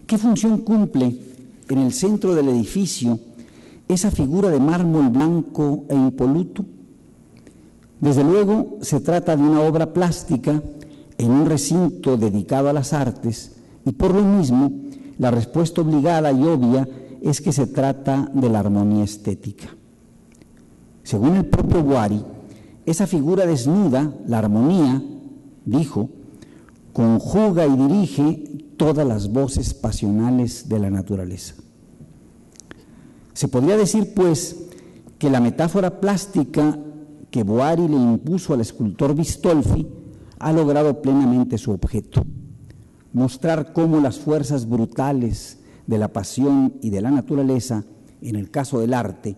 ¿Qué función cumple en el centro del edificio esa figura de mármol blanco e impoluto? Desde luego se trata de una obra plástica en un recinto dedicado a las artes y por lo mismo la respuesta obligada y obvia es que se trata de la armonía estética. Según el propio Boary, esa figura desnuda, la armonía, dijo, conjuga y dirige todas las voces pasionales de la naturaleza. Se podría decir, pues, que la metáfora plástica que Boary le impuso al escultor Bistolfi ha logrado plenamente su objeto: mostrar cómo las fuerzas brutales de la pasión y de la naturaleza, en el caso del arte,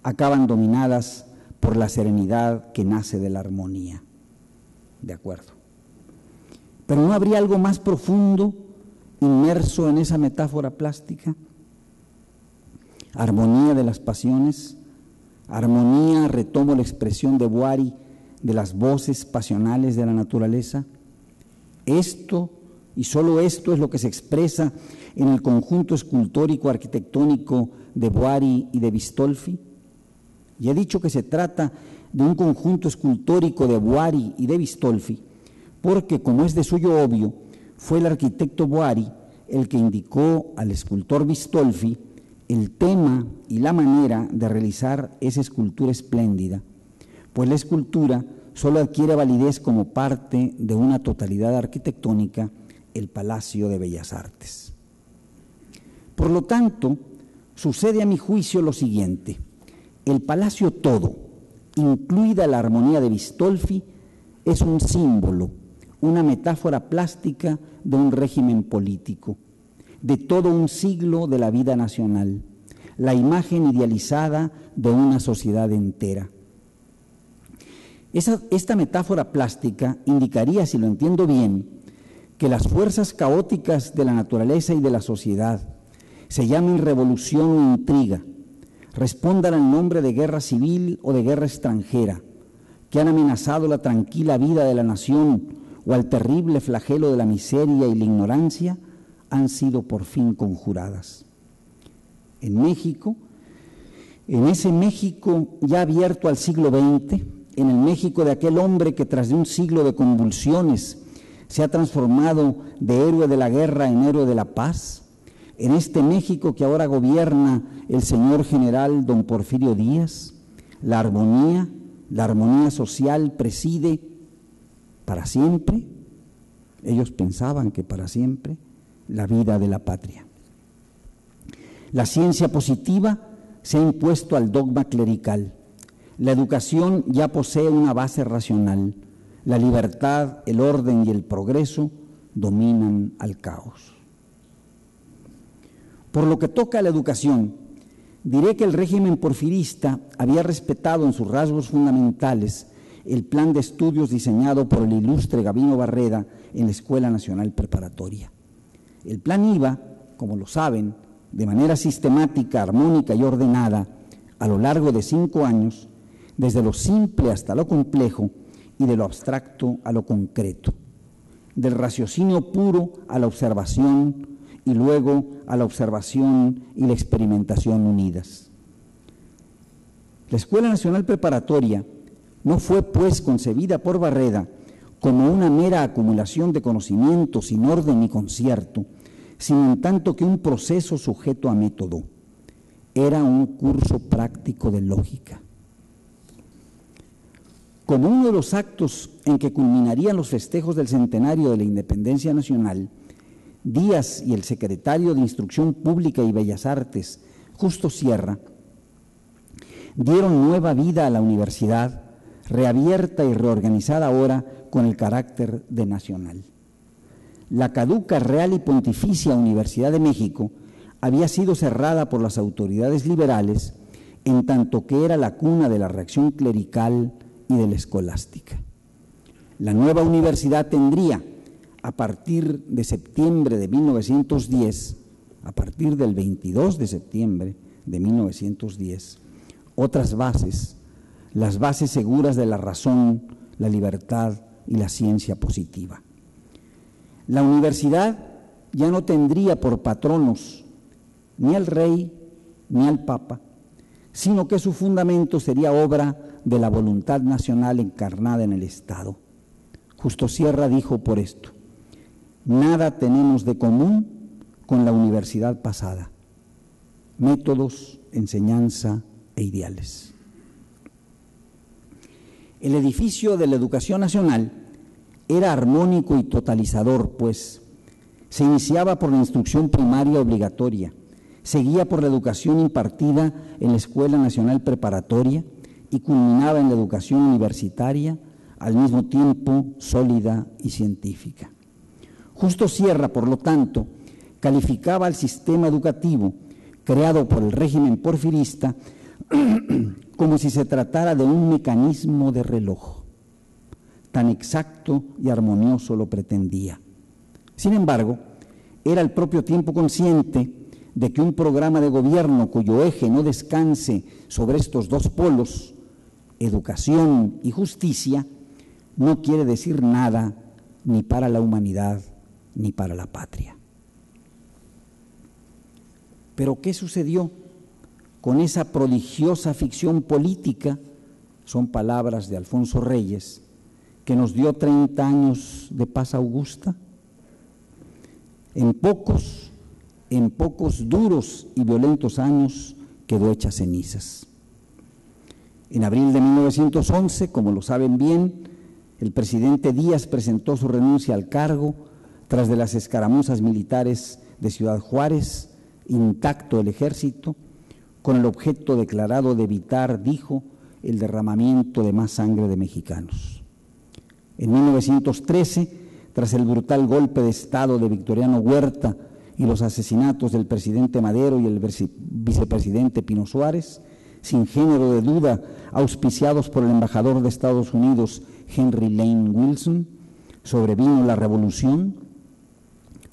acaban dominadas por la serenidad que nace de la armonía. De acuerdo. Pero ¿no habría algo más profundo inmerso en esa metáfora plástica? Armonía de las pasiones, armonía, retomo la expresión de Boary, de las voces pasionales de la naturaleza. Esto, y solo esto, es lo que se expresa en el conjunto escultórico arquitectónico de Boary y de Bistolfi. Y he dicho que se trata de un conjunto escultórico de Boary y de Bistolfi, porque, como es de suyo obvio, fue el arquitecto Boary el que indicó al escultor Bistolfi el tema y la manera de realizar esa escultura espléndida, pues la escultura solo adquiere validez como parte de una totalidad arquitectónica, el Palacio de Bellas Artes. Por lo tanto, sucede a mi juicio lo siguiente: el palacio todo, incluida la armonía de Bistolfi, es un símbolo, una metáfora plástica de un régimen político, de todo un siglo de la vida nacional, la imagen idealizada de una sociedad entera. Esta metáfora plástica indicaría, si lo entiendo bien, que las fuerzas caóticas de la naturaleza y de la sociedad, se llamen revolución o intriga, respondan al nombre de guerra civil o de guerra extranjera, que han amenazado la tranquila vida de la nación o al terrible flagelo de la miseria y la ignorancia, han sido por fin conjuradas. En México, en ese México ya abierto al siglo XX, en el México de aquel hombre que tras de un siglo de convulsiones se ha transformado de héroe de la guerra en héroe de la paz, en este México que ahora gobierna el señor general don Porfirio Díaz, la armonía social preside para siempre, ellos pensaban que para siempre, la vida de la patria. La ciencia positiva se ha impuesto al dogma clerical. La educación ya posee una base racional. La libertad, el orden y el progreso dominan al caos. Por lo que toca a la educación, diré que el régimen porfirista había respetado en sus rasgos fundamentales el plan de estudios diseñado por el ilustre Gabino Barreda en la Escuela Nacional Preparatoria. El plan iba, como lo saben, de manera sistemática, armónica y ordenada, a lo largo de 5 años, desde lo simple hasta lo complejo y de lo abstracto a lo concreto, del raciocinio puro a la observación y luego a la observación y la experimentación unidas. La Escuela Nacional Preparatoria no fue, pues, concebida por Barreda como una mera acumulación de conocimientos sin orden ni concierto, sino en tanto que un proceso sujeto a método. Era un curso práctico de lógica. Como uno de los actos en que culminarían los festejos del centenario de la Independencia Nacional, Díaz y el secretario de Instrucción Pública y Bellas Artes, Justo Sierra, dieron nueva vida a la universidad, reabierta y reorganizada ahora con el carácter de nacional. La caduca Real y Pontificia Universidad de México había sido cerrada por las autoridades liberales, en tanto que era la cuna de la reacción clerical y de la escolástica. La nueva universidad tendría, a partir de septiembre de 1910, a partir del 22 de septiembre de 1910, otras bases, las bases seguras de la razón, la libertad y la ciencia positiva. La universidad ya no tendría por patronos ni al rey ni al papa, sino que su fundamento sería obra de la voluntad nacional encarnada en el Estado. Justo Sierra dijo por esto: nada tenemos de común con la universidad pasada, métodos, enseñanza e ideales. El edificio de la educación nacional era armónico y totalizador, pues se iniciaba por la instrucción primaria obligatoria, seguía por la educación impartida en la Escuela Nacional Preparatoria y culminaba en la educación universitaria, al mismo tiempo sólida y científica. Justo Sierra, por lo tanto, calificaba al sistema educativo creado por el régimen porfirista como si se tratara de un mecanismo de reloj. Tan exacto y armonioso lo pretendía. Sin embargo, era al propio tiempo consciente de que un programa de gobierno cuyo eje no descanse sobre estos dos polos, educación y justicia, no quiere decir nada ni para la humanidad ni para la patria. Pero ¿qué sucedió con esa prodigiosa ficción política? Son palabras de Alfonso Reyes, que nos dio 30 años de paz augusta. En pocos duros y violentos años quedó hecha cenizas. En abril de 1911, como lo saben bien, el presidente Díaz presentó su renuncia al cargo tras de las escaramuzas militares de Ciudad Juárez, intacto el ejército, con el objeto declarado de evitar, dijo, el derramamiento de más sangre de mexicanos. En 1913, tras el brutal golpe de Estado de Victoriano Huerta y los asesinatos del presidente Madero y el vicepresidente Pino Suárez, sin género de duda auspiciados por el embajador de Estados Unidos Henry Lane Wilson, sobrevino la revolución,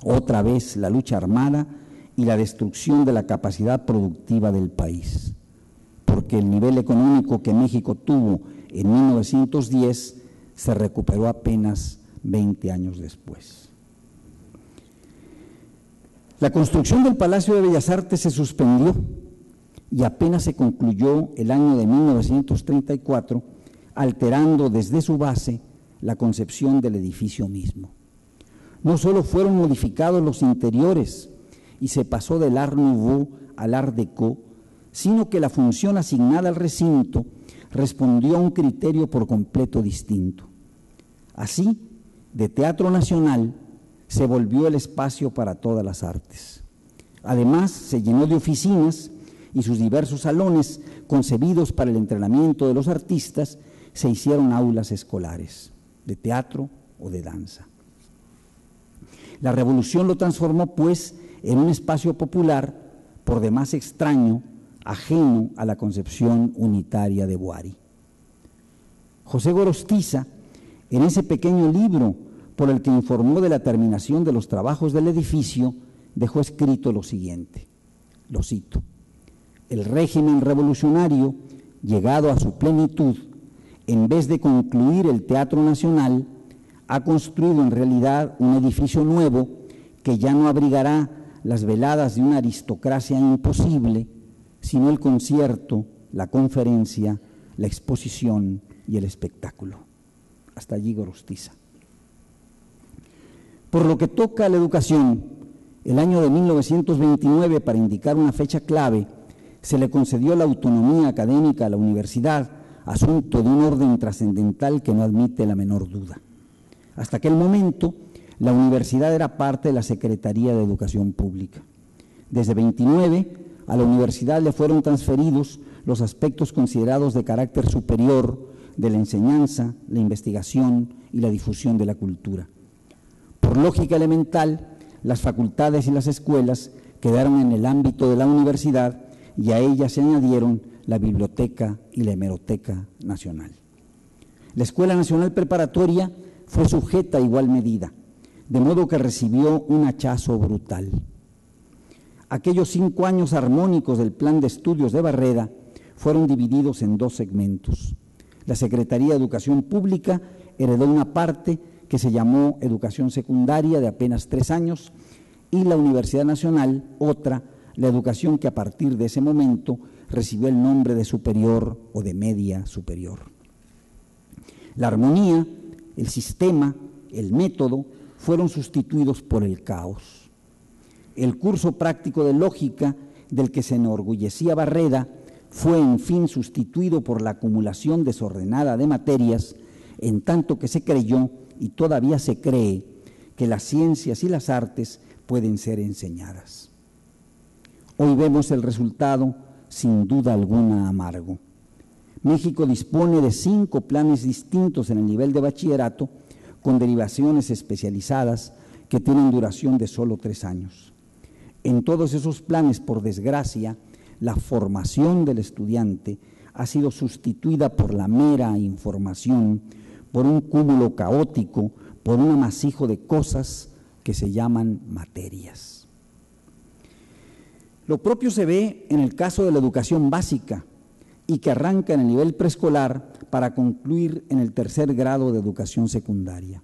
otra vez la lucha armada y la destrucción de la capacidad productiva del país, porque el nivel económico que México tuvo en 1910 se recuperó apenas 20 años después. La construcción del Palacio de Bellas Artes se suspendió y apenas se concluyó el año de 1934, alterando desde su base la concepción del edificio mismo. No solo fueron modificados los interiores y se pasó del Art Nouveau al Art Déco, sino que la función asignada al recinto respondió a un criterio por completo distinto. Así, de Teatro Nacional se volvió el espacio para todas las artes. Además, se llenó de oficinas y sus diversos salones, concebidos para el entrenamiento de los artistas, se hicieron aulas escolares, de teatro o de danza. La revolución lo transformó, pues, en un espacio popular, por demás extraño, ajeno a la concepción unitaria de Boari. José Gorostiza, en ese pequeño libro por el que informó de la terminación de los trabajos del edificio, dejó escrito lo siguiente, lo cito: el régimen revolucionario, llegado a su plenitud, en vez de concluir el Teatro Nacional, ha construido en realidad un edificio nuevo que ya no abrigará las veladas de una aristocracia imposible, sino el concierto, la conferencia, la exposición y el espectáculo. Hasta allí Gorostiza. Por lo que toca a la educación, el año de 1929, para indicar una fecha clave, se le concedió la autonomía académica a la universidad, asunto de un orden trascendental que no admite la menor duda. Hasta aquel momento, la universidad era parte de la Secretaría de Educación Pública. Desde 29, a la universidad le fueron transferidos los aspectos considerados de carácter superior de la enseñanza, la investigación y la difusión de la cultura. Por lógica elemental, las facultades y las escuelas quedaron en el ámbito de la universidad y a ellas se añadieron la Biblioteca y la Hemeroteca Nacional. La Escuela Nacional Preparatoria fue sujeta a igual medida, de modo que recibió un hachazo brutal. Aquellos 5 años armónicos del plan de estudios de Barreda fueron divididos en 2 segmentos. La Secretaría de Educación Pública heredó una parte que se llamó Educación Secundaria, de apenas 3 años, y la Universidad Nacional, otra, la educación que a partir de ese momento recibió el nombre de superior o de media superior. La armonía, el sistema, el método fueron sustituidos por el caos. El curso práctico de lógica del que se enorgullecía Barreda fue en fin sustituido por la acumulación desordenada de materias, en tanto que se creyó y todavía se cree que las ciencias y las artes pueden ser enseñadas. Hoy vemos el resultado, sin duda alguna, amargo. México dispone de 5 planes distintos en el nivel de bachillerato, con derivaciones especializadas que tienen duración de solo 3 años. En todos esos planes, por desgracia, la formación del estudiante ha sido sustituida por la mera información, por un cúmulo caótico, por un amasijo de cosas que se llaman materias. Lo propio se ve en el caso de la educación básica y que arranca en el nivel preescolar para concluir en el 3er grado de educación secundaria.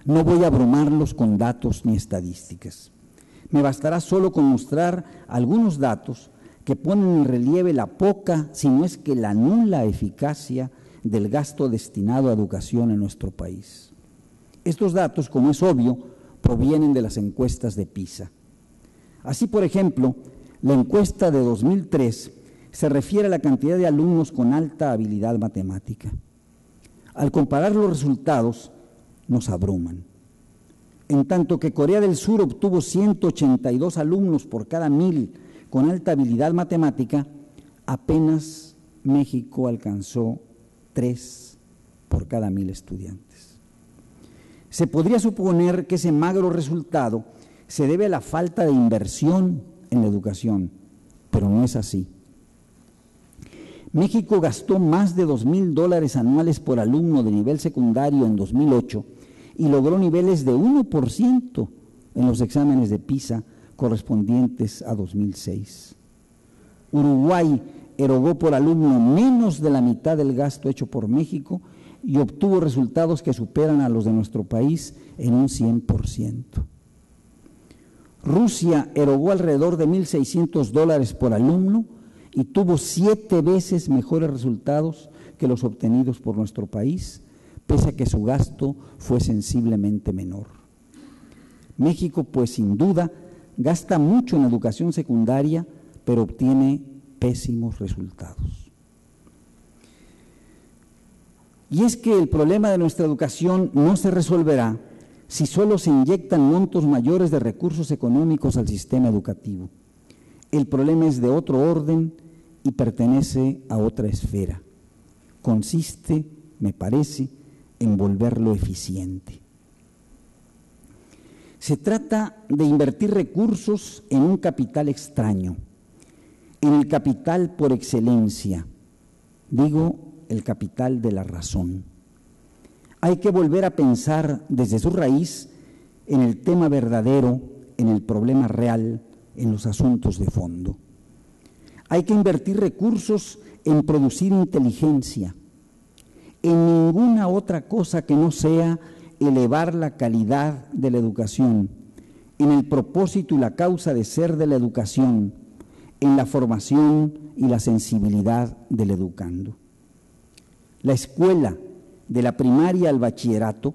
No voy a abrumarlos con datos ni estadísticas. Me bastará solo con mostrar algunos datos que ponen en relieve la poca, si no es que la nula eficacia del gasto destinado a educación en nuestro país. Estos datos, como es obvio, provienen de las encuestas de PISA. Así, por ejemplo, la encuesta de 2003 se refiere a la cantidad de alumnos con alta habilidad matemática. Al comparar los resultados, nos abruman. En tanto que Corea del Sur obtuvo 182 alumnos por cada 1000 con alta habilidad matemática, apenas México alcanzó 3 por cada 1000 estudiantes. Se podría suponer que ese magro resultado se debe a la falta de inversión en la educación, pero no es así. México gastó más de $2,000 anuales por alumno de nivel secundario en 2008 y logró niveles de 1% en los exámenes de PISA correspondientes a 2006. Uruguay erogó por alumno menos de la mitad del gasto hecho por México y obtuvo resultados que superan a los de nuestro país en un 100%. Rusia erogó alrededor de $1,600 por alumno y tuvo 7 veces mejores resultados que los obtenidos por nuestro país, pese a que su gasto fue sensiblemente menor. México, pues sin duda, gasta mucho en educación secundaria, pero obtiene pésimos resultados. Y es que el problema de nuestra educación no se resolverá si solo se inyectan montos mayores de recursos económicos al sistema educativo. El problema es de otro orden y pertenece a otra esfera. Consiste, me parece, en volverlo eficiente. Se trata de invertir recursos en un capital extraño, en el capital por excelencia, digo, el capital de la razón. Hay que volver a pensar desde su raíz en el tema verdadero, en el problema real, en los asuntos de fondo. Hay que invertir recursos en producir inteligencia, en ninguna otra cosa que no sea elevar la calidad de la educación, en el propósito y la causa de ser de la educación, en la formación y la sensibilidad del educando. La escuela, de la primaria al bachillerato,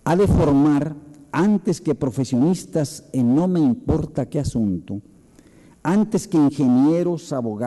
ha de formar, antes que profesionistas en no me importa qué asunto, antes que ingenieros, abogados,